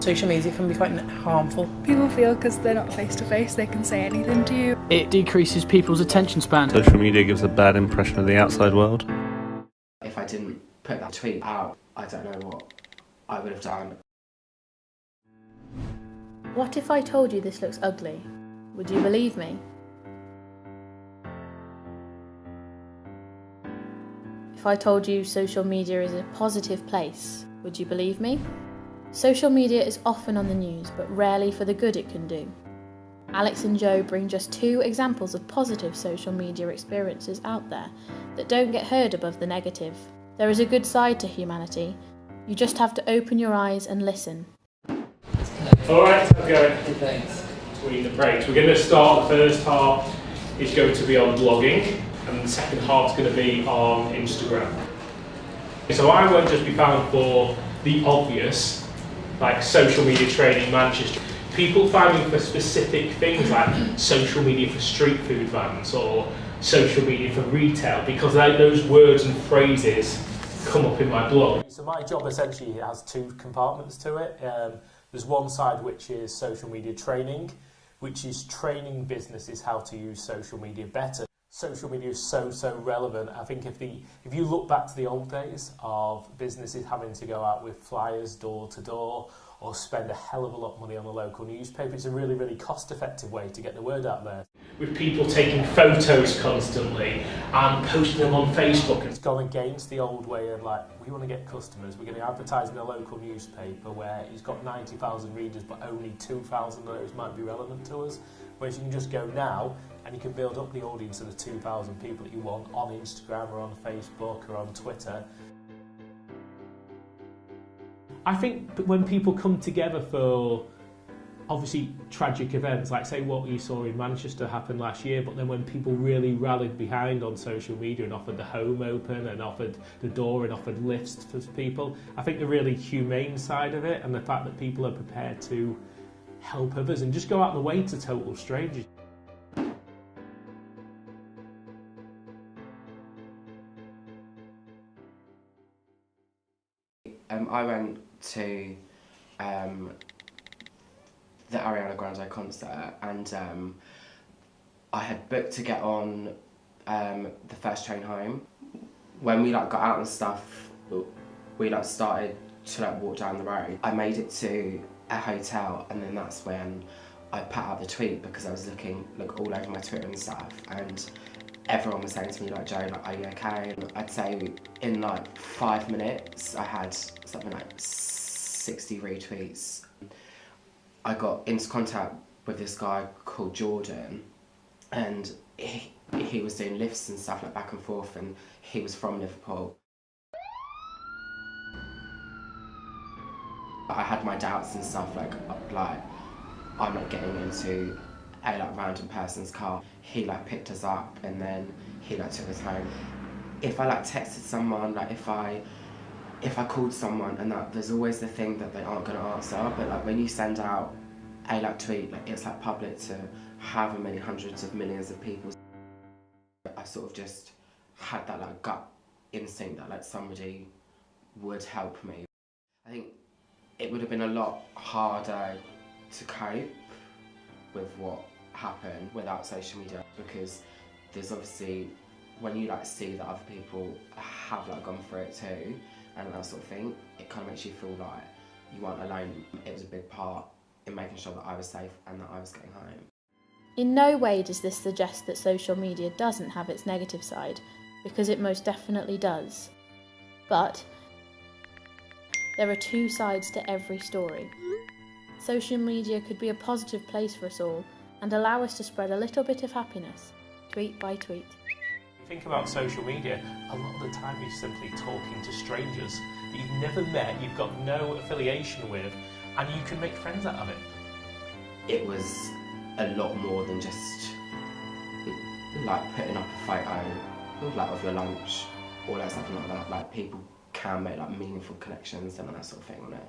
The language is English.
Social media can be quite harmful. People feel because they're not face to face they can say anything to you. It decreases people's attention span. Social media gives a bad impression of the outside world. If I didn't put that tweet out, I don't know what I would have done. What if I told you this looks ugly? Would you believe me? If I told you social media is a positive place, would you believe me? Social media is often on the news, but rarely for the good it can do. Alex and Joe bring just 2 examples of positive social media experiences out there that don't get heard above the negative. There is a good side to humanity. You just have to open your eyes and listen. Alright, how's it going? Thanks. Between the breaks. We're going to start, the first half is going to be on blogging, and the second half is going to be on Instagram. So I won't just be found for the obvious, like social media training Manchester. People find me for specific things like social media for street food vans or social media for retail, because those words and phrases come up in my blog. So my job essentially has 2 compartments to it. There's one side which is social media training, which is training businesses how to use social media better. Social media is so relevant. I think if you look back to the old days of businesses having to go out with flyers door to door or spend a hell of a lot of money on a local newspaper, it's a really cost-effective way to get the word out there. With people taking photos constantly and posting them on Facebook. It's gone against the old way of like, we want to get customers, we're going to advertise in a local newspaper where it's got 90,000 readers but only 2,000 of those might be relevant to us. Whereas you can just go now and you can build up the audience of the 2,000 people that you want on Instagram or on Facebook or on Twitter. I think when people come together for obviously tragic events, like say what you saw in Manchester happened last year, but then when people really rallied behind on social media and offered the home open and offered the door and offered lifts for people, I think the really humane side of it and the fact that people are prepared to help others and just go out of the way to total strangers. I went to the Ariana Grande concert, and I had booked to get on the first train home. When we got out and stuff, we started to walk down the road. I made it to a hotel, and then that's when I put out the tweet, because I was looking all over my Twitter and stuff, and everyone was saying to me Joe, are you okay? And I'd say in 5 minutes I had something like 60 retweets. I got into contact with this guy called Jordan, and he was doing lifts and stuff back and forth, and he was from Liverpool. I had my doubts and stuff, I'm not getting into a random person's car. He picked us up, and then he took us home. If I texted someone, if I called someone, and there's always the thing that they aren't going to answer, but when you send out a tweet, it's public to however many hundreds of millions of people. I sort of just had that gut instinct that somebody would help me. I think it would have been a lot harder to cope with what happened without social media, because there's obviously, when you see that other people have gone through it too and that sort of thing, it kind of makes you feel like you weren't alone. It was a big part in making sure that I was safe and that I was getting home. In no way does this suggest that social media doesn't have its negative side, because it most definitely does. But there are 2 sides to every story. Social media could be a positive place for us all and allow us to spread a little bit of happiness, tweet by tweet. Think about social media, a lot of the time you're simply talking to strangers that you've never met, you've got no affiliation with, and you can make friends out of it. It was a lot more than just putting up a photo of your lunch or something like that. People can make meaningful connections and that sort of thing on it.